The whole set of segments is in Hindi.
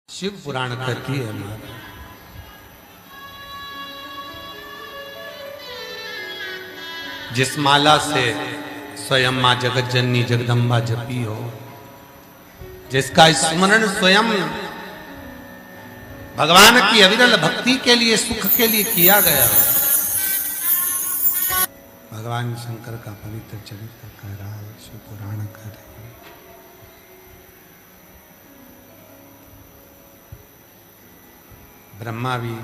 शिव पुराण करती है माँ। जिस माला से स्वयं माँ जगत जननी जगदम्बा जपी हो, जिसका स्मरण स्वयं भगवान की अविरल भक्ति के लिए, सुख के लिए किया गया, भगवान शंकर का पवित्र चरित्र कह रहा है, शिव पुराण कर रही है। ब्रह्मा भी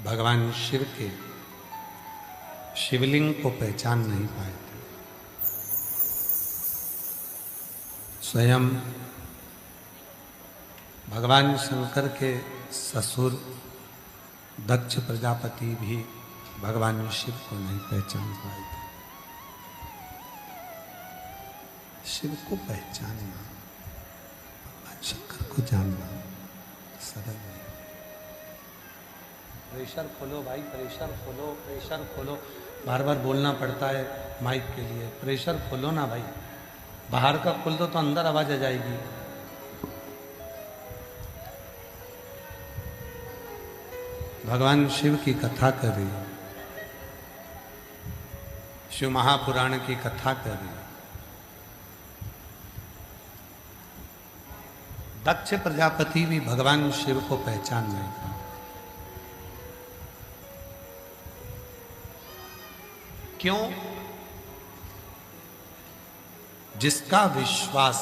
भगवान शिव के शिवलिंग को पहचान नहीं पाए थे। स्वयं भगवान शंकर के ससुर दक्ष प्रजापति भी भगवान शिव को नहीं पहचान पाए थे। शिव को पहचानना, भगवान शंकर को जानना सरल नहीं। प्रेशर खोलो भाई, प्रेशर खोलो, प्रेशर खोलो। बार बार बोलना पड़ता है माइक के लिए, प्रेशर खोलो ना भाई। बाहर का खोल दो तो अंदर आवाज आ जाएगी। भगवान शिव की कथा कर रही है, शिव महापुराण की कथा कर रही है। दक्ष प्रजापति भी भगवान शिव को पहचान नहीं पाया। क्यों? जिसका विश्वास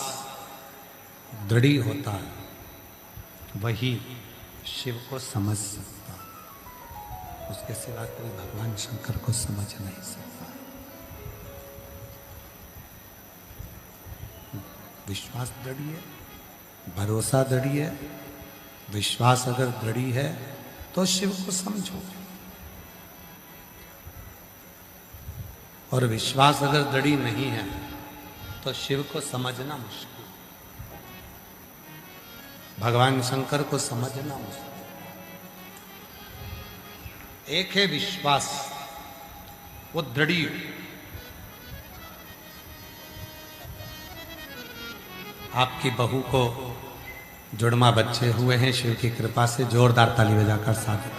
दृढ़ होता है वही शिव को समझ सकता है, उसके सिवा कोई भगवान शंकर को समझ नहीं सकता। विश्वास दृढ़ है, भरोसा दृढ़ है। विश्वास अगर दृढ़ है तो शिव को समझो, और विश्वास अगर दृढ़ नहीं है तो शिव को समझना मुश्किल, भगवान शंकर को समझना मुश्किल। एक है विश्वास, वो दृढ़। आपकी बहू को जुड़वा बच्चे हुए हैं, शिव की कृपा से। जोरदार ताली बजाकर स्वागत।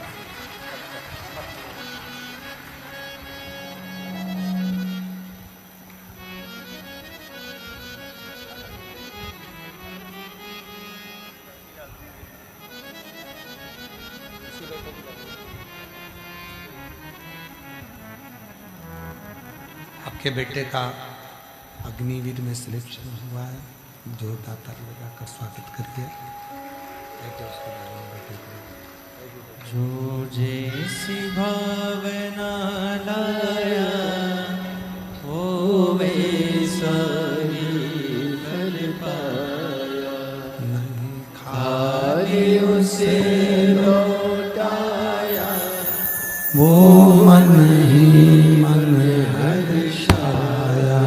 आपके बेटे का अग्निवीर में सिलेक्शन हुआ है, जोरदार ताली बजाकर स्वागत करिए। जो जैसी भावना लाया वो वैसा ही कर पाया, नहीं खाली उसे लौटाया वो मन ही मन हर्षाया,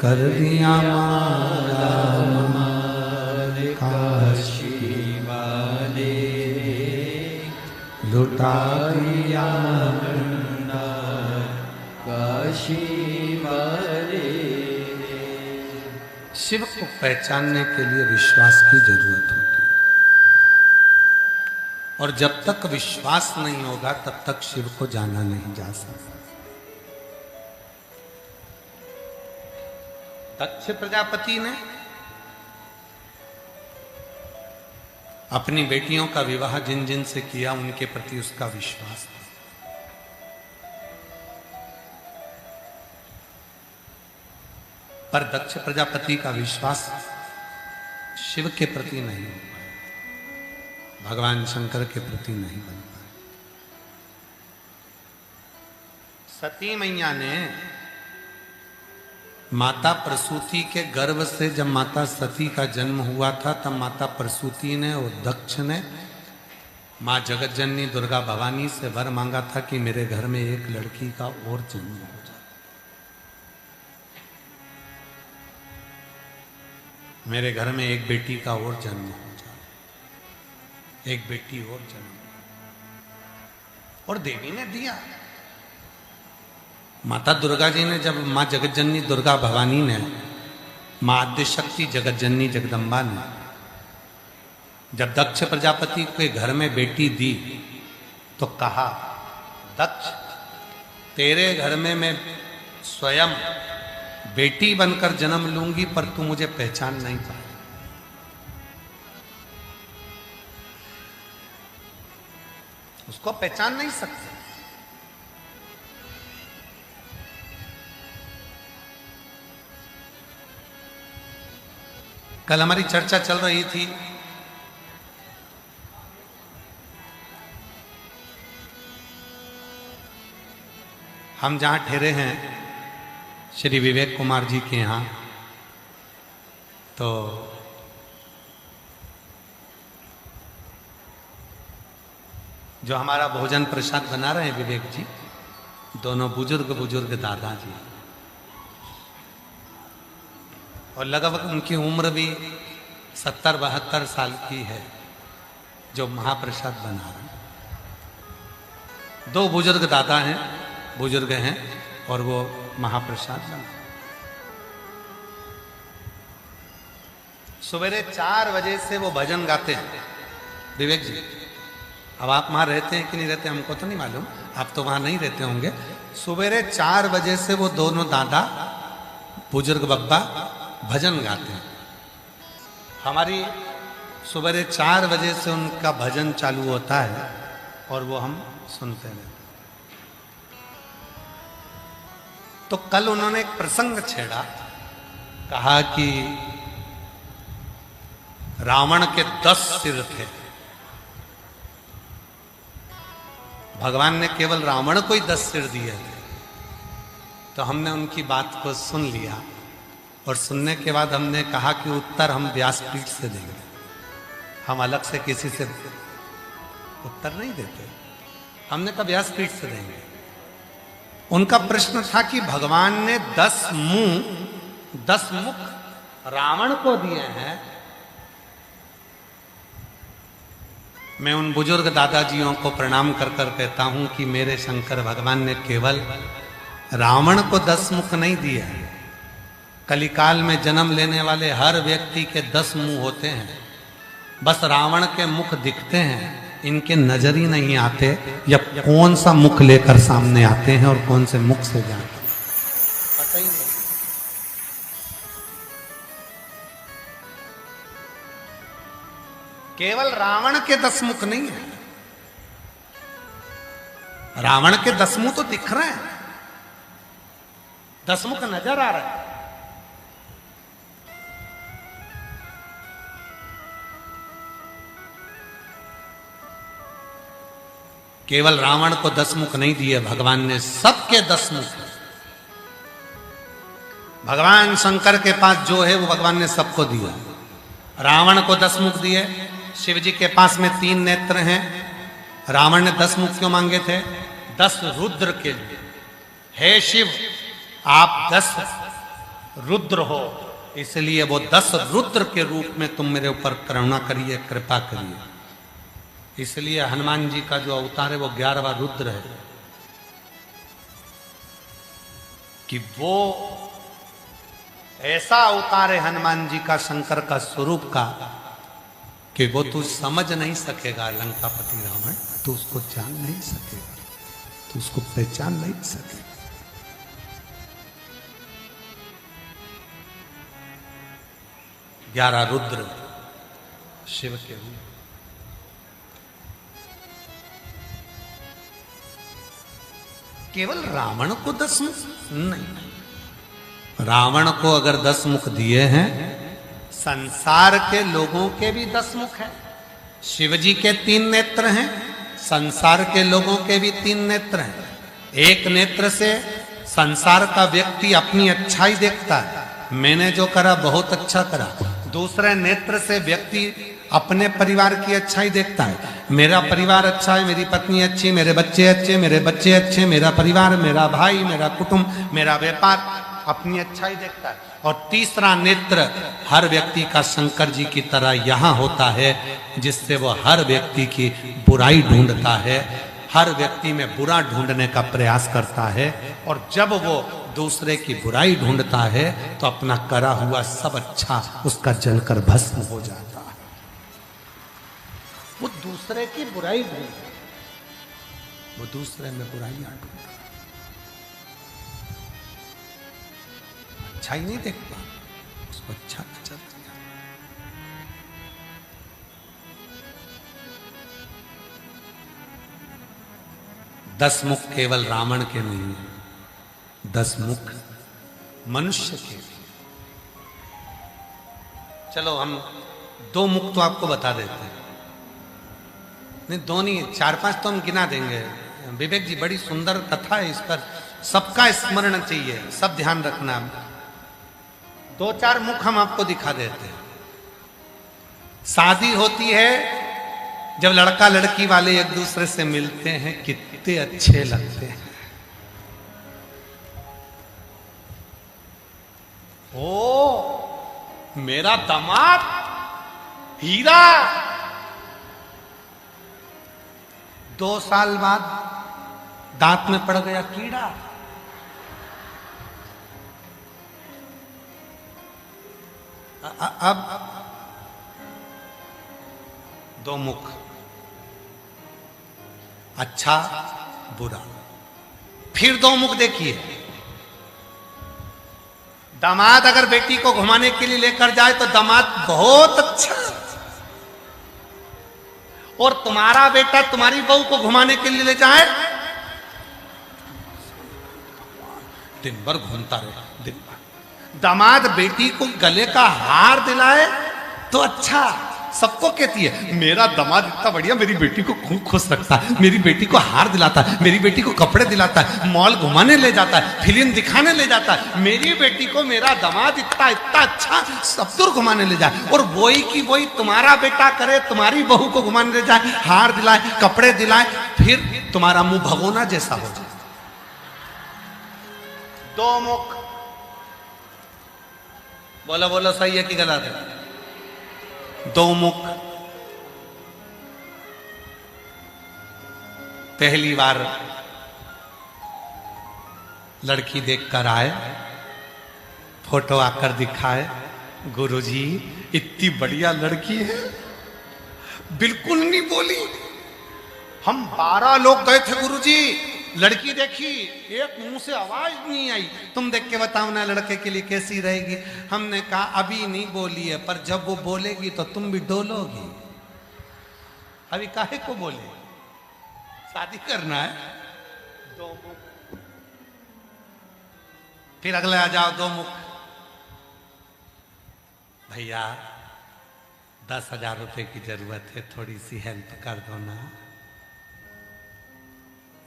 कर दिया माला हमारे काशी वाले, लुटा दिया भंडार काशी वाले। शिव को पहचानने के लिए विश्वास की जरूरत होती है, और जब तक विश्वास नहीं होगा तब तक शिव को जाना नहीं जा सकता। दक्ष प्रजापति ने अपनी बेटियों का विवाह जिन जिन से किया उनके प्रति उसका विश्वास था, पर दक्ष प्रजापति का विश्वास शिव के प्रति नहीं हो पाया, भगवान शंकर के प्रति नहीं बन पाया। सती मैया ने माता प्रसूति के गर्भ से, जब माता सती का जन्म हुआ था, तब माता प्रसूति ने और दक्ष ने माँ जगत जननी दुर्गा भवानी से वर मांगा था कि मेरे घर में एक लड़की का और जन्म हो जाए, मेरे घर में एक बेटी का और जन्म हो जाए, एक बेटी और जन्म। और देवी ने दिया। माता दुर्गा जी ने, जब माँ जगत जननी दुर्गा भवानी ने, माँ आद्य शक्ति जगत जननी जगदम्बा ने जब दक्ष प्रजापति के घर में बेटी दी तो कहा, दक्ष तेरे घर में मैं स्वयं बेटी बनकर जन्म लूंगी, पर तू मुझे पहचान नहीं पाए। उसको पहचान नहीं सकते। कल हमारी चर्चा चल रही थी हम जहां ठहरे हैं श्री विवेक कुमार जी के यहाँ, तो जो हमारा भोजन प्रसाद बना रहे हैं विवेक जी, दोनों बुजुर्ग दादाजी, और लगभग उनकी उम्र भी 70-72 साल की है जो महाप्रसाद बना रहे हैं। 2 बुजुर्ग दादा हैं, बुजुर्ग हैं, और वो महाप्रसाद बना। सवेरे 4 बजे से वो भजन गाते हैं विवेक जी। अब आप वहां रहते हैं कि नहीं रहते हमको तो नहीं मालूम, आप तो वहां नहीं रहते होंगे। सवेरे 4 बजे से वो दोनों दादा बुजुर्ग बब्बा भजन गाते हैं। हमारी सवेरे 4 बजे से उनका भजन चालू होता है और वो हम सुनते रहते हैं। तो कल उन्होंने एक प्रसंग छेड़ा, कहा कि रावण के 10 सिर थे, भगवान ने केवल रावण को ही 10 सिर दिए थे। तो हमने उनकी बात को सुन लिया और सुनने के बाद हमने कहा कि उत्तर हम व्यासपीठ से देंगे, हम अलग से किसी से उत्तर नहीं देते। हमने कहा व्यासपीठ से देंगे। उनका प्रश्न था कि भगवान ने 10 मुख रावण को दिए हैं। मैं उन बुजुर्ग दादाजियों को प्रणाम कर कर कहता हूं कि मेरे शंकर भगवान ने केवल रावण को 10 मुख नहीं दिए हैं। कलिकाल में जन्म लेने वाले हर व्यक्ति के 10 मुंह होते हैं, बस रावण के मुख दिखते हैं, इनके नजर ही नहीं आते या कौन सा मुख लेकर सामने आते हैं और कौन से मुख से जाते हैं, पता ही नहीं। केवल रावण के 10 मुख नहीं है, रावण के 10 मुख तो दिख रहे हैं, 10 मुख नजर आ रहे हैं। केवल रावण को 10 मुख नहीं दिए भगवान ने, सबके 10 मुख। भगवान शंकर के पास जो है वो भगवान ने सबको दिया। रावण को 10 मुख दिए, शिव जी के पास में 3 नेत्र हैं। रावण ने 10 मुख क्यों मांगे थे? 10 रुद्र के लिए। हे शिव, आप 10 रुद्र हो, इसलिए वो 10 रुद्र के रूप में तुम मेरे ऊपर करुणा करिए, कृपा करिए। इसलिए हनुमान जी का जो अवतार है वो 11वां रुद्र है, कि वो ऐसा अवतार है हनुमान जी का, शंकर का स्वरूप का, कि वो तू समझ नहीं सकेगा। लंकापति रावण, तू उसको जान नहीं सकेगा, तू उसको पहचान नहीं सकेगा। ग्यारह रुद्र शिव के रूप। केवल रावण को 10 मुख नहीं, रावण को अगर 10 मुख दिए हैं, संसार के लोगों के भी 10 मुख है। शिव जी के 3 नेत्र हैं, संसार के लोगों के भी 3 नेत्र हैं। एक नेत्र से संसार का व्यक्ति अपनी अच्छाई देखता है, मैंने जो करा बहुत अच्छा करा। दूसरे नेत्र से व्यक्ति अपने परिवार की अच्छाई देखता है, मेरा परिवार अच्छा है, मेरी पत्नी अच्छी, मेरे बच्चे अच्छे, मेरे बच्चे अच्छे, मेरा परिवार, मेरा भाई, मेरा कुटुंब, मेरा व्यापार, अपनी अच्छाई देखता है। और तीसरा नेत्र हर व्यक्ति का शंकर जी की तरह यहाँ होता है, जिससे वो हर व्यक्ति की बुराई ढूंढता है, हर व्यक्ति में बुरा ढूंढने का प्रयास करता है। और जब वो दूसरे की बुराई ढूंढता है तो अपना करा हुआ सब अच्छा उसका जलकर भस्म हो जाता है। वो दूसरे की बुराई ढूंढ, वो दूसरे में बुराइयां ढूंढ, अच्छा ही नहीं देख पा, उसको अच्छा नजर दिया। दस मुख केवल रावण के नहीं है, 10 मुख मनुष्य के भी। चलो हम 2 मुख तो आपको बता देते हैं, नहीं 2 नहीं 4-5 तो हम गिना देंगे। विवेक जी बड़ी सुंदर कथा है, इस पर सबका स्मरण चाहिए, सब ध्यान रखना। 2-4 मुख हम आपको दिखा देते हैं। शादी होती है जब लड़का लड़की वाले एक दूसरे से मिलते हैं, कितने अच्छे लगते हैं। ओ मेरा दामाद हीरा, 2 साल बाद दांत में पड़ गया कीड़ा। अब 2 मुख, अच्छा बुरा। फिर 2 मुख देखिए, दामाद अगर बेटी को घुमाने के लिए लेकर जाए तो दामाद बहुत अच्छा, और तुम्हारा बेटा तुम्हारी बहू को घुमाने के लिए ले जाए, दिन भर घूमता रहे दिन भर। दामाद बेटी को गले का हार दिलाए तो अच्छा, सबको कहती है मेरा दामाद इतना बढ़िया, मेरी बेटी को खूब खुश रखता है, मेरी बेटी को हार दिलाता है, मेरी बेटी को कपड़े दिलाता है, मॉल घुमाने ले जाता है, फिल्म दिखाने ले जाता है, मेरी बेटी को मेरा दामाद इतना इतना अच्छा सब दूर घुमाने ले जाए। और वही की वही तुम्हारा बेटा करे, तुम्हारी बहू को घुमाने ले जाए, हार दिलाए, कपड़े दिलाए, फिर तुम्हारा मुंह भगोना जैसा हो जाए। 2 मुख, बोलो बोलो सही है कि गलत है? 2 मुख। पहली बार लड़की देखकर आए, फोटो आकर दिखाए, गुरुजी इतनी बढ़िया लड़की है, बिल्कुल नहीं बोली। हम 12 लोग गए थे गुरुजी, लड़की देखी, एक मुंह से आवाज नहीं आई, तुम देख के बताओ ना लड़के के लिए कैसी रहेगी। हमने कहा अभी नहीं बोली है, पर जब वो बोलेगी तो तुम भी डोलोगी। अभी काहे को बोले, शादी करना है। 2 मुख। फिर अगले आ जाओ 2 मुख। भैया 10,000 रुपए की जरूरत है, थोड़ी सी हेल्प कर दो ना,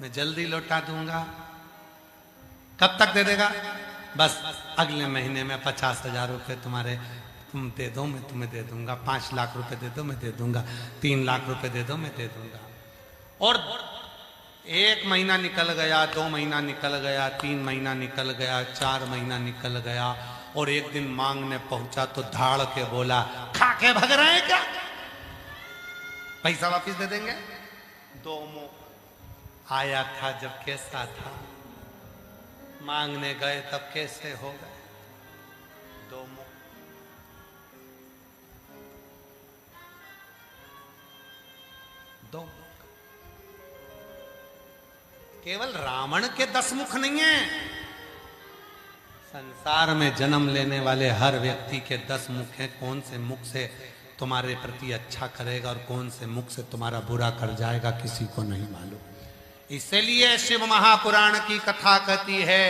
मैं जल्दी लौटा दूंगा। कब तक दे देगा? बस अगले महीने में 50,000 रुपये तुम्हारे, तुम दे दो मैं तुम्हें दे दूंगा। 5 लाख रुपए दे दो मैं दे दूंगा। 3 लाख रुपए दे दो मैं दे दूंगा। और 1 महीना निकल गया, 2 महीना निकल गया, 3 महीना निकल गया, 4 महीना निकल गया, और एक दिन मांगने पहुंचा तो धाड़ के बोला खा के भग रहे हैं क्या, पैसा वापिस दे देंगे। 2 मुख। आया था जब कैसा था, मांगने गए तब कैसे हो गए। 2 मुख। केवल रावण के 10 मुख नहीं है, संसार में जन्म लेने वाले हर व्यक्ति के 10 मुख हैं। कौन से मुख से तुम्हारे प्रति अच्छा करेगा और कौन से मुख से तुम्हारा बुरा कर जाएगा, किसी को नहीं मालूम। इसलिए शिव महापुराण की कथा कहती है,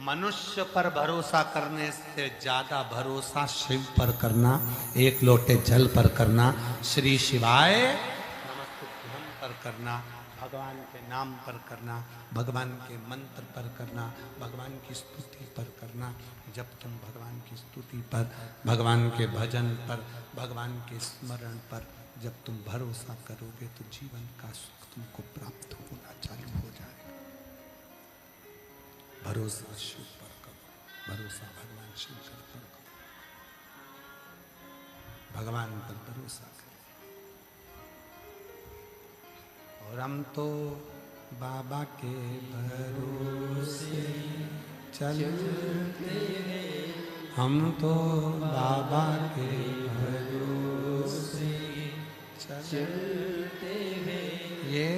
मनुष्य पर भरोसा करने से ज्यादा भरोसा शिव पर करना, 1 लोटे जल पर करना, श्री शिवाय नमस्तुभ्यं पर करना, भगवान के नाम पर करना, भगवान के मंत्र पर करना, भगवान की स्तुति पर करना। जब तुम भगवान की स्तुति पर, भगवान के भजन पर, भगवान के स्मरण पर जब तुम भरोसा करोगे तो जीवन का सुख तुमको प्राप्त होना चालू हो जाएगा। भरोसा शिव पर करो, भरोसा भगवान शंकर पर करो, भगवान पर भरोसा करो। और हम तो बाबा के भरोसे चलते हैं, हम तो बाबा के भरोसे चलते हैं ये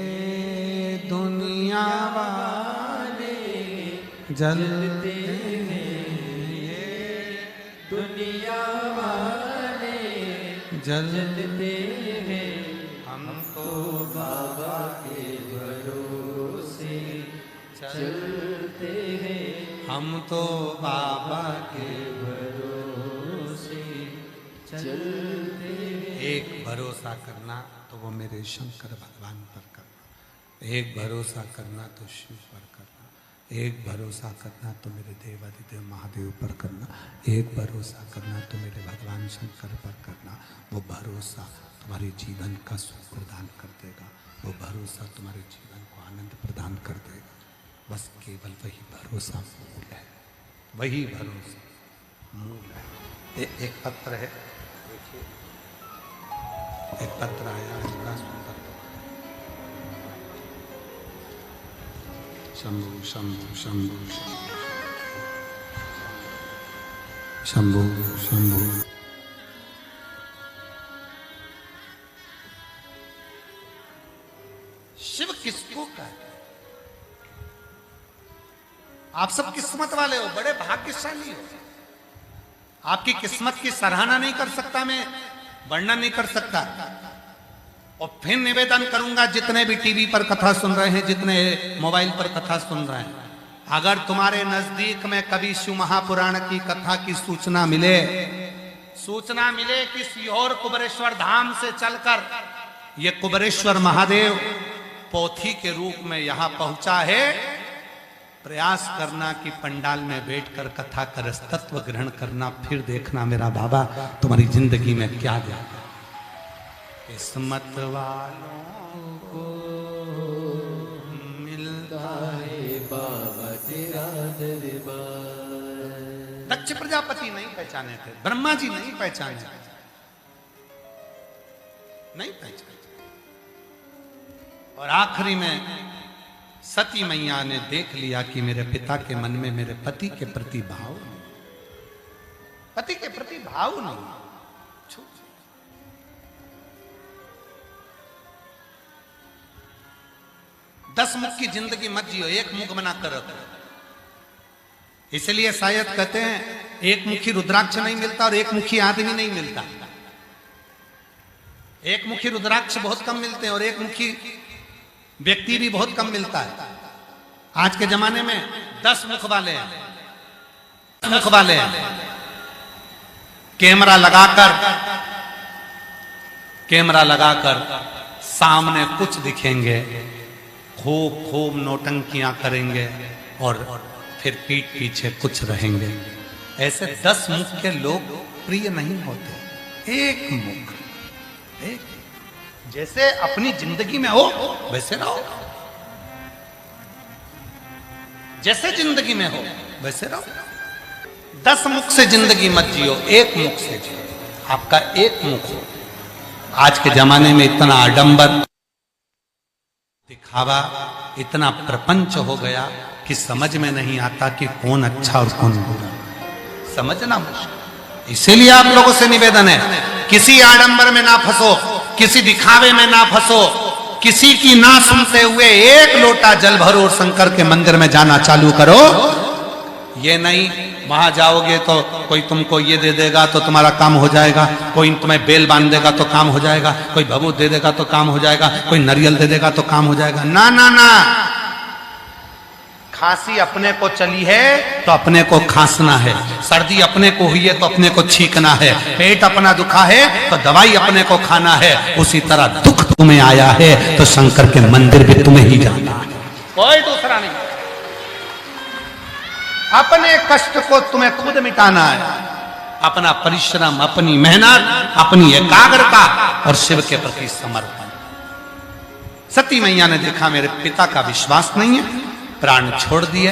दुनिया वाले जलते ये दुनिया वाले जलते हैं हम तो बाबा के भरोसे चलते हैं हम तो बाबा के भरोसे चलते हैं। एक भरोसा करना तो वो मेरे शंकर भगवान पर करना, एक भरोसा करना तो शिव पर करना, एक भरोसा करना तो मेरे देवादिदेव महादेव पर करना, एक भरोसा करना तो मेरे भगवान शंकर पर करना। वो भरोसा तुम्हारे जीवन का सुख प्रदान कर देगा, वो भरोसा तुम्हारे जीवन को आनंद प्रदान कर देगा। बस केवल वही भरोसा मूल है, वही भरोसा मूल है। एक पत्र है, देखिए एक पत्र आया है बड़ा सुंदर। शंभु शंभु शंभु शंभु शंभु। शिव किसको कहते हैं? आप सब किस्मत वाले हो, बड़े भाग्यशाली हो। आपकी किस्मत की सराहना नहीं कर सकता मैं, वर्णन नहीं कर सकता। और फिर निवेदन करूंगा, जितने भी टीवी पर कथा सुन रहे हैं, जितने मोबाइल पर कथा सुन रहे हैं, अगर तुम्हारे नजदीक में कभी शिव महापुराण की कथा की सूचना मिले कि सीहोर कुबरेश्वर धाम से चलकर ये कुबरेश्वर महादेव पोथी के रूप में यहां पहुंचा है, प्रयास करना कि पंडाल में बैठकर कथा का रसतत्व ग्रहण करना। फिर देखना मेरा बाबा तुम्हारी जिंदगी में क्या जाएगा। किस्मत वालों को मिलता है बाबा तेरा दरबार। दक्ष प्रजापति नहीं पहचाने थे, ब्रह्मा जी नहीं पहचाने, नहीं पहचाने। और आखिरी में सती मैया ने देख लिया कि मेरे पिता के मन में मेरे पति के प्रति भाव नहीं, पति के प्रति भाव नहीं। 10 मुख की जिंदगी मत जियो, एक मुख बना कर रखो। इसलिए शायद कहते हैं एक मुखी रुद्राक्ष नहीं मिलता और एक मुखी आदमी नहीं मिलता। एक मुखी रुद्राक्ष बहुत कम मिलते हैं और एक मुखी व्यक्ति भी बहुत कम मिलता है। आज के जमाने में 10 मुख वाले हैं, मुख वाले हैं। कैमरा लगाकर सामने कुछ दिखेंगे, खूब नौटंकियां करेंगे और फिर पीठ पीछे कुछ रहेंगे। ऐसे 10 मुख के लोग प्रिय नहीं होते। एक मुख, एक जैसे अपनी जिंदगी में हो वैसे रहो, जैसे जिंदगी में हो वैसे रहो। 10 मुख से जिंदगी मत जियो, एक मुख से जियो। आपका एक मुख हो। आज के जमाने में इतना आडंबर, दिखावा, इतना प्रपंच हो गया कि समझ में नहीं आता कि कौन अच्छा और कौन बुरा, समझना मुश्किल। इसीलिए आप लोगों से निवेदन है, किसी आडंबर में ना फंसो, किसी दिखावे में ना फंसो, किसी की ना सुनते हुए एक लोटा जल भरो और शंकर के मंदिर में जाना चालू करो। ये नहीं वहां जाओगे तो कोई तुमको ये दे देगा तो तुम्हारा काम हो जाएगा, कोई तुम्हें बेल बांध देगा तो काम हो जाएगा, कोई भभूत दे देगा तो काम हो जाएगा, कोई नारियल दे देगा तो काम हो जाएगा। ना ना ना, खांसी अपने को चली है तो अपने को खांसना है, सर्दी अपने को हुई है तो अपने को छींकना है, पेट अपना दुखा है तो दवाई अपने को खाना है। उसी तरह दुख तुम्हें आया है तो शंकर के मंदिर भी तुम्हें ही जाना है, कोई दूसरा नहीं। अपने कष्ट को तुम्हें खुद मिटाना है, अपना परिश्रम, अपनी मेहनत, अपनी एकाग्रता और शिव के प्रति समर्पण। सती मैया ने देखा मेरे पिता का विश्वास नहीं है, प्राण छोड़ दिए,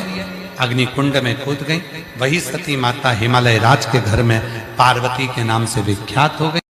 अग्निकुंड में कूद गई। वही सती माता हिमालय राज के घर में पार्वती के नाम से विख्यात हो गई।